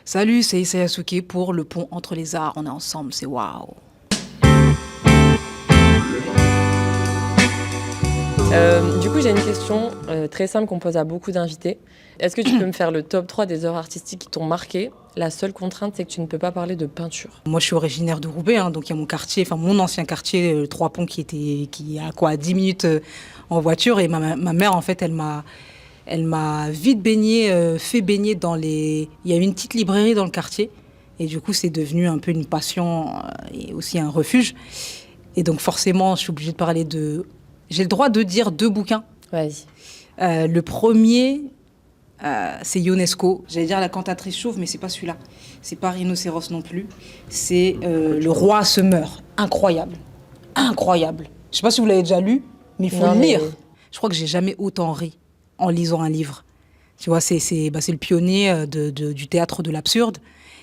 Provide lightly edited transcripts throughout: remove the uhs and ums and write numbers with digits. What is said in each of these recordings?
Salut, c'est Issa Yasuke pour Le Pont entre les arts. On est ensemble, c'est waouh. Du coup, j'ai une question très simple qu'on pose à beaucoup d'invités. Est-ce que tu peux me faire le top 3 des œuvres artistiques qui t'ont marqué? La seule contrainte, c'est que tu ne peux pas parler de peinture. Moi, je suis originaire de Roubaix, donc il y a mon quartier, enfin mon ancien quartier, Trois Ponts, qui est à quoi, 10 minutes en voiture. Et ma mère, en fait, elle m'a vite fait baigner dans les. Il y a une petite librairie dans le quartier, et du coup, c'est devenu un peu une passion et aussi un refuge. Et donc, forcément, je suis obligée de parler de. J'ai le droit de dire deux bouquins. Vas-y. Le premier, c'est Ionesco. J'allais dire La cantatrice chauve, mais c'est pas celui-là. C'est pas Rhinocéros non plus. C'est Le roi se meurt. Incroyable. Incroyable. Je sais pas si vous l'avez déjà lu, mais il faut Non, le lire. mais- Je crois que j'ai jamais autant ri en lisant un livre. Tu vois, c'est le pionnier du théâtre de l'absurde.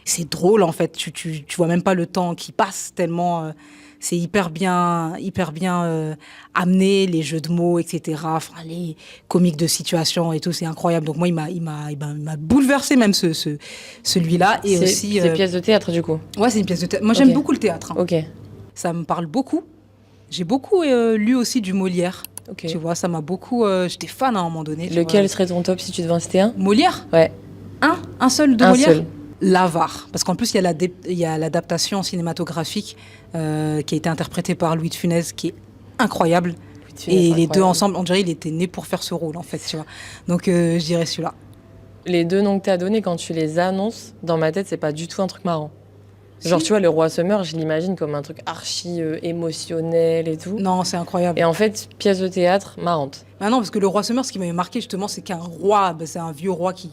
C'est drôle, en fait. Tu vois même pas le temps qui passe tellement... c'est hyper bien amené, les jeux de mots, etc. Enfin, les comiques de situation et tout, c'est incroyable. Donc moi, il m'a bouleversé même celui-là. Et aussi... C'est pièce de théâtre, du coup. Ouais, c'est une pièce de théâtre. Moi, j'aime Ok. beaucoup le théâtre. Ok. Ça me parle beaucoup. J'ai beaucoup lu aussi du Molière. Ok. Tu vois, ça m'a beaucoup... J'étais fan à un moment donné. tu Lequel vois. serait ton top si tu devais en citer un? Molière? Ouais. Un seul de Un Molière? seul. L'Avare. Parce qu'en plus, il y a l'adaptation cinématographique qui a été interprétée par Louis de Funès, qui est incroyable. Et les deux ensemble, on dirait qu'il était né pour faire ce rôle, en fait, tu vois. Donc, je dirais celui-là. Les deux noms que t'as donnés, quand tu les annonces, dans ma tête, c'est pas du tout un truc marrant. Genre, Si. tu vois, Le Roi se meurt, je l'imagine comme un truc archi émotionnel et tout. Non, c'est incroyable. Et en fait, pièce de théâtre marrante. Bah non, parce que le roi se meurt, ce qui m'avait marqué, justement, c'est qu'un roi, c'est un vieux roi qui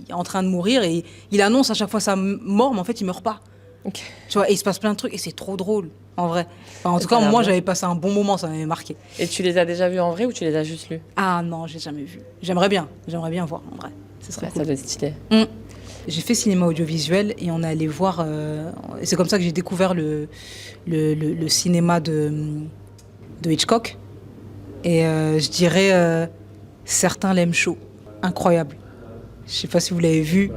est en train de mourir et il annonce à chaque fois sa mort, mais en fait, il meurt pas. Ok. Tu vois, et il se passe plein de trucs et c'est trop drôle, en vrai. Enfin, en tout Ça a cas, l'air moi, bien. j'avais passé un bon moment, ça m'avait marqué. Et tu les as déjà vus en vrai ou tu les as juste lus? Ah non, j'ai jamais vu. J'aimerais bien voir, en vrai. Ce serait Ouais, cool. ça doit être stylé. J'ai fait cinéma audiovisuel et on est allé voir. Et c'est comme ça que j'ai découvert le cinéma de Hitchcock. Et je dirais certains l'aiment chaud. Incroyable. Je sais pas si vous l'avez vu.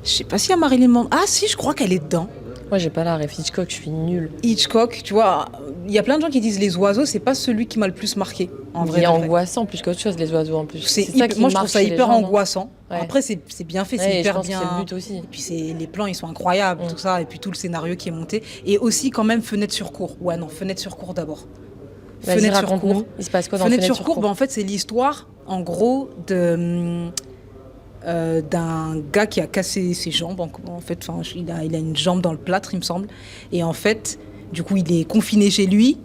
Je sais pas s'il y a Marilyn Monroe. Ah si, je crois qu'elle est dedans. Moi, j'ai pas la ref Hitchcock, je suis nulle. Hitchcock, tu vois, il y a plein de gens qui disent Les Oiseaux, c'est pas celui qui m'a le plus marqué. En vrai, Il est de vrai. angoissant plus qu'autre chose, les oiseaux en plus. C'est ça qui moi, je trouve marque ça chez les hyper gens, non? angoissant. Ouais. Après, c'est bien fait, Ouais, c'est et je hyper pense que bien. c'est le but aussi. Et puis les plans, ils sont incroyables, tout ça. Et puis tout le scénario qui est monté. Et aussi, quand même, Fenêtre sur cour. Ouais, non, Fenêtre sur cour d'abord. Vas-y, Fenêtre sur raconte-nous. cour. Il se passe quoi dans Fenêtre sur cour, bah, en fait, c'est l'histoire, en gros, d'un gars qui a cassé ses jambes. En fait, enfin, il a une jambe dans le plâtre, il me semble. Et en fait, du coup, il est confiné chez lui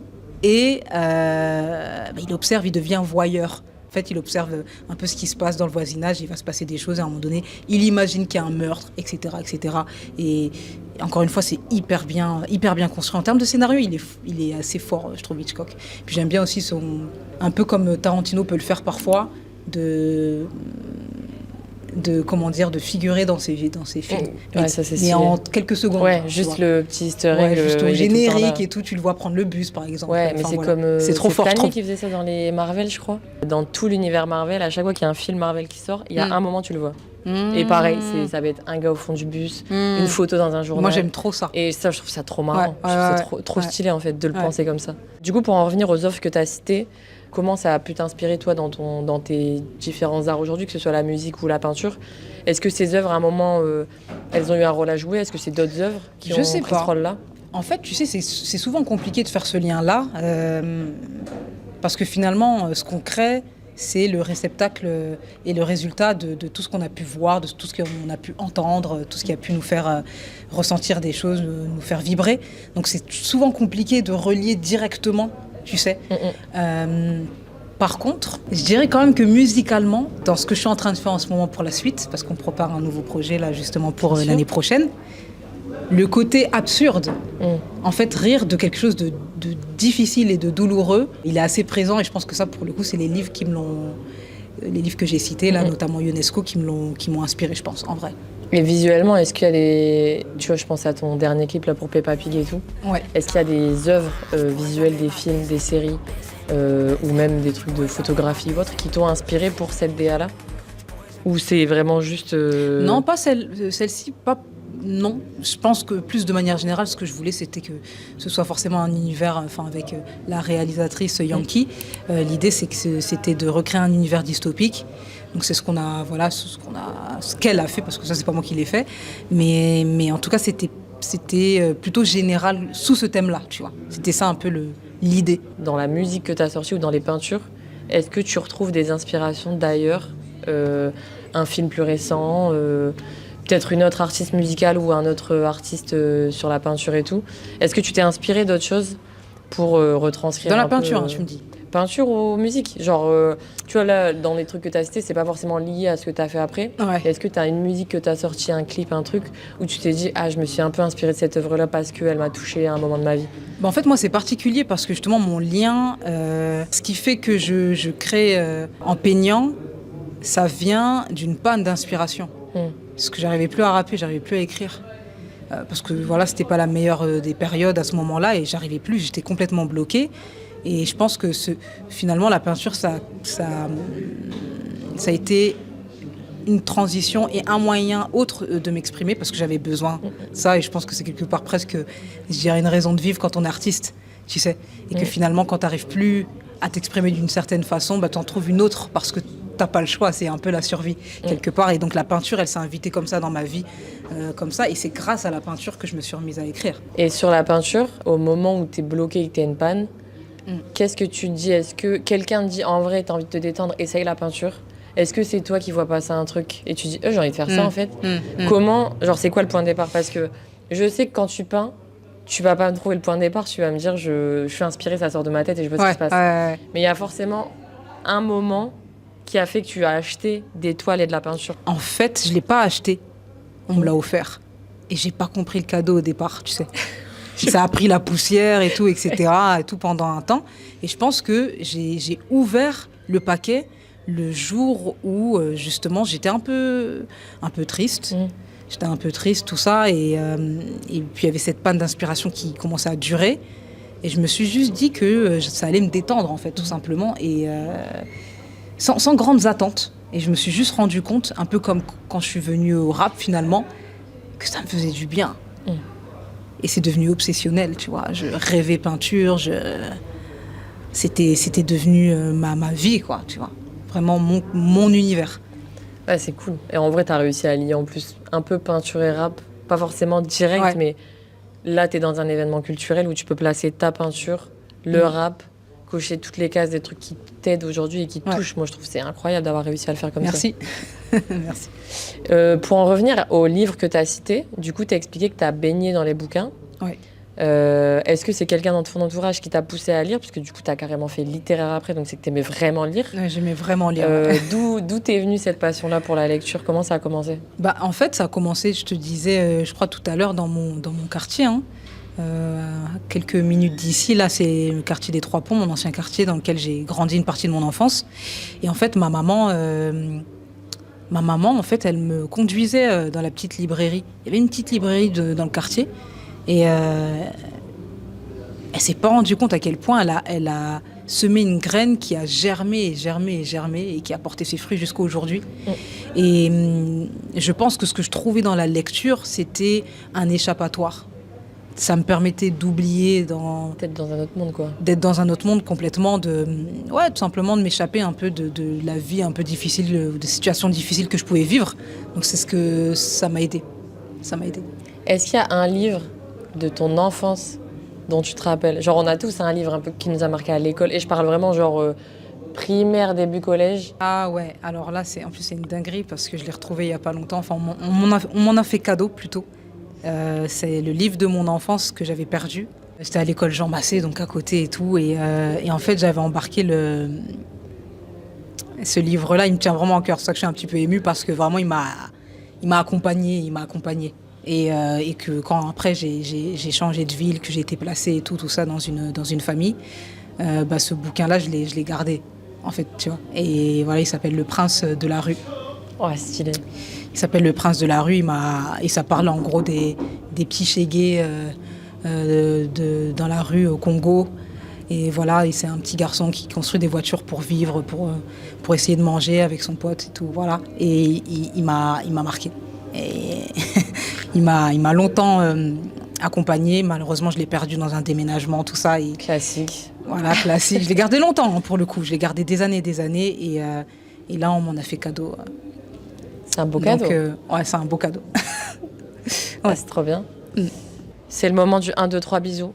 et il observe, il devient voyeur. En fait, il observe un peu ce qui se passe dans le voisinage, il va se passer des choses et à un moment donné, il imagine qu'il y a un meurtre, etc., etc. Et encore une fois, c'est hyper bien construit. En termes de scénario, il est assez fort, je trouve, Hitchcock. Puis j'aime bien aussi un peu comme Tarantino peut le faire parfois, comment dire, de figurer dans ses films. Ouais, ça, c'est mais stylé. en quelques secondes. Ouais, tu juste vois. le petit easter egg. Ouais, juste il au est tout le temps générique là. et tout, tu le vois prendre le bus, par exemple. Ouais, mais Enfin, c'est voilà. comme. C'est trop fort, je Stanley trouve. qui faisait ça dans les Marvel, je crois. Dans tout l'univers Marvel, à chaque fois qu'il y a un film Marvel qui sort, il y a un moment, tu le vois. Et pareil, ça va être un gars au fond du bus, une photo dans un journal. Moi, j'aime trop ça. Et ça, je trouve ça trop marrant. Ouais, Je trouve ça ouais, trop ouais. stylé, en fait, de le Ouais. penser comme ça. Du coup, pour en revenir aux offres que tu as citées, comment ça a pu t'inspirer, toi, dans tes différents arts aujourd'hui, que ce soit la musique ou la peinture? Est-ce que ces œuvres, à un moment, elles ont eu un rôle à jouer? Est-ce que c'est d'autres œuvres qui Je ont sais pris pas. ce rôle-là? En fait, tu sais, c'est souvent compliqué de faire ce lien-là, parce que finalement, ce qu'on crée, c'est le réceptacle et le résultat de tout ce qu'on a pu voir, de tout ce qu'on a pu entendre, tout ce qui a pu nous faire ressentir des choses, nous faire vibrer. Donc c'est souvent compliqué de relier directement, tu sais. Par contre, je dirais quand même que musicalement, dans ce que je suis en train de faire en ce moment pour la suite, parce qu'on prépare un nouveau projet là justement pour Bien sûr. l'année prochaine, le côté absurde, en fait, rire de quelque chose de difficile et de douloureux, il est assez présent et je pense que ça, pour le coup, c'est les livres les livres que j'ai cités là, notamment Ionesco, qui m'ont inspiré, je pense, en vrai. Et visuellement, est-ce qu'il y a des... Tu vois, je pense à ton dernier clip là pour Peppa Pig et tout. Ouais. Est-ce qu'il y a des œuvres visuelles, des films, des séries, ou même des trucs de photographie ou autre, qui t'ont inspiré pour cette DA-là? Ou c'est vraiment juste... Non, pas celle-ci, pas... Non, je pense que plus de manière générale, ce que je voulais, c'était que ce soit forcément un univers, enfin avec la réalisatrice Yankee. L'idée, c'est que c'était de recréer un univers dystopique. Donc c'est ce qu'elle a fait, parce que ça, c'est pas moi qui l'ai fait. Mais en tout cas, c'était plutôt général sous ce thème-là, tu vois. C'était ça un peu l'idée. Dans la musique que tu as sortie ou dans les peintures, est-ce que tu retrouves des inspirations d'ailleurs, un film plus récent, peut-être une autre artiste musicale ou un autre artiste sur la peinture et tout. Est-ce que tu t'es inspiré d'autres choses pour retranscrire dans la un peu, peinture, hein, tu me dis. Peinture ou musique? Genre, tu vois, là, dans les trucs que tu as cités, c'est pas forcément lié à ce que tu as fait après. Ouais. Est-ce que tu as une musique que tu as sortie, un clip, un truc, où tu t'es dit, ah, je me suis un peu inspirée de cette œuvre-là parce qu'elle m'a touchée à un moment de ma vie? En fait, moi, c'est particulier parce que justement, mon lien, ce qui fait que je crée en peignant, ça vient d'une panne d'inspiration. Parce que j'arrivais plus à rapper, j'arrivais plus à écrire. Parce que voilà, c'était pas la meilleure des périodes à ce moment-là et j'arrivais plus, j'étais complètement bloquée. Et je pense que finalement, la peinture, ça a été une transition et un moyen autre de m'exprimer parce que j'avais besoin de ça. Et je pense que c'est quelque part presque, je dirais, une raison de vivre quand on est artiste, tu sais. Et que finalement, quand tu n'arrives plus à t'exprimer d'une certaine façon, tu en trouves une autre parce que t'as pas le choix, c'est un peu la survie quelque part. Et donc la peinture, elle s'est invitée comme ça dans ma vie, comme ça. Et c'est grâce à la peinture que je me suis remise à écrire. Et sur la peinture, au moment où t'es bloqué et que t'as une panne, qu'est-ce que tu te dis? Est-ce que quelqu'un te dit en vrai, t'as envie de te détendre, essaye la peinture? Est-ce que c'est toi qui vois passer un truc et tu dis j'ai envie de faire ça en fait? Comment, genre c'est quoi le point de départ? Parce que je sais que quand tu peins, tu vas pas me trouver le point de départ, tu vas me dire je suis inspirée, ça sort de ma tête et je vois ce qui se passe. Mais il y a forcément un moment qui a fait que tu as acheté des toiles et de la peinture. En fait, je l'ai pas acheté, on me l'a offert. Et j'ai pas compris le cadeau au départ, tu sais. Ça a pris la poussière et tout, etc. et tout pendant un temps. Et je pense que j'ai ouvert le paquet le jour où, justement, j'étais un peu triste. J'étais un peu triste, tout ça. Et puis, il y avait cette panne d'inspiration qui commençait à durer. Et je me suis juste dit que ça allait me détendre, en fait, tout simplement. Et sans grandes attentes. Et je me suis juste rendu compte, un peu comme quand je suis venue au rap, finalement, que ça me faisait du bien. Et c'est devenu obsessionnel, tu vois. Je rêvais peinture, c'était devenu ma vie, quoi, tu vois. Vraiment mon univers. Ouais, c'est cool. Et en vrai, t'as réussi à lier en plus un peu peinture et rap. Pas forcément direct, mais là, t'es dans un événement culturel où tu peux placer ta peinture, le rap, cocher toutes les cases des trucs qui t'aident aujourd'hui et qui te touchent. Moi, je trouve que c'est incroyable d'avoir réussi à le faire comme ça. Merci. Merci. Pour en revenir au livre que tu as cité, du coup, tu as expliqué que tu as baigné dans les bouquins. Oui. Est-ce que c'est quelqu'un dans ton entourage qui t'a poussé à lire? Parce que du coup, tu as carrément fait littéraire après, donc c'est que tu aimais vraiment lire. Ouais, j'aimais vraiment lire. D'où t'es venue cette passion-là pour la lecture? Comment ça a commencé? En fait, ça a commencé, je te disais, je crois tout à l'heure, dans mon quartier. Hein. Quelques minutes d'ici, là, c'est le quartier des Trois Ponts, mon ancien quartier dans lequel j'ai grandi une partie de mon enfance. Et en fait, ma maman, en fait, elle me conduisait dans la petite librairie. Il y avait une petite librairie dans le quartier. Et elle s'est pas rendue compte à quel point elle a semé une graine qui a germé et qui a porté ses fruits jusqu'à aujourd'hui. Et je pense que ce que je trouvais dans la lecture, c'était un échappatoire. Ça me permettait d'oublier D'être dans un autre monde, quoi. D'être dans un autre monde complètement, tout simplement de m'échapper un peu de la vie un peu difficile, des situations difficiles que je pouvais vivre. Donc c'est ce que ça m'a aidé. Ça m'a aidé. Est-ce qu'il y a un livre de ton enfance dont tu te rappelles? Genre, on a tous un livre un peu qui nous a marqué à l'école. Et je parle vraiment genre primaire, début collège. Ah ouais, alors là, c'est une dinguerie parce que je l'ai retrouvé il n'y a pas longtemps. Enfin, on m'en a fait cadeau plutôt. C'est le livre de mon enfance que j'avais perdu. J'étais à l'école Jean Massé, donc à côté et tout. Et en fait, j'avais embarqué ce livre-là. Il me tient vraiment à cœur. C'est ça que je suis un petit peu émue parce que vraiment, il m'a accompagnée. Et que quand après, j'ai changé de ville, que j'ai été placée et tout ça dans une famille, ce bouquin-là, je l'ai gardé, en fait, tu vois. Et voilà, il s'appelle Le Prince de la rue. Ouais, stylé. Il s'appelle Le Prince de la rue, et ça parle en gros des petits chégués dans la rue au Congo. Et voilà, et c'est un petit garçon qui construit des voitures pour vivre, pour essayer de manger avec son pote et tout. Voilà. Et il m'a marqué. Et il m'a longtemps accompagné. Malheureusement, je l'ai perdu dans un déménagement, tout ça. Et Classique. voilà, classique. Je l'ai gardé longtemps, hein, pour le coup. Je l'ai gardé des années. Et là, on m'en a fait cadeau. C'est un beau cadeau. Ouais, c'est un beau cadeau. Ouais. C'est trop bien. C'est le moment du 1, 2, 3 bisous.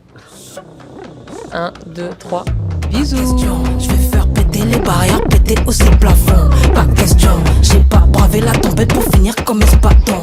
1, 2, 3. Bisous. Je vais faire péter les barrières, péter aussi le plafond. Pas question, j'ai pas bravé la tempête pour finir comme Espadon.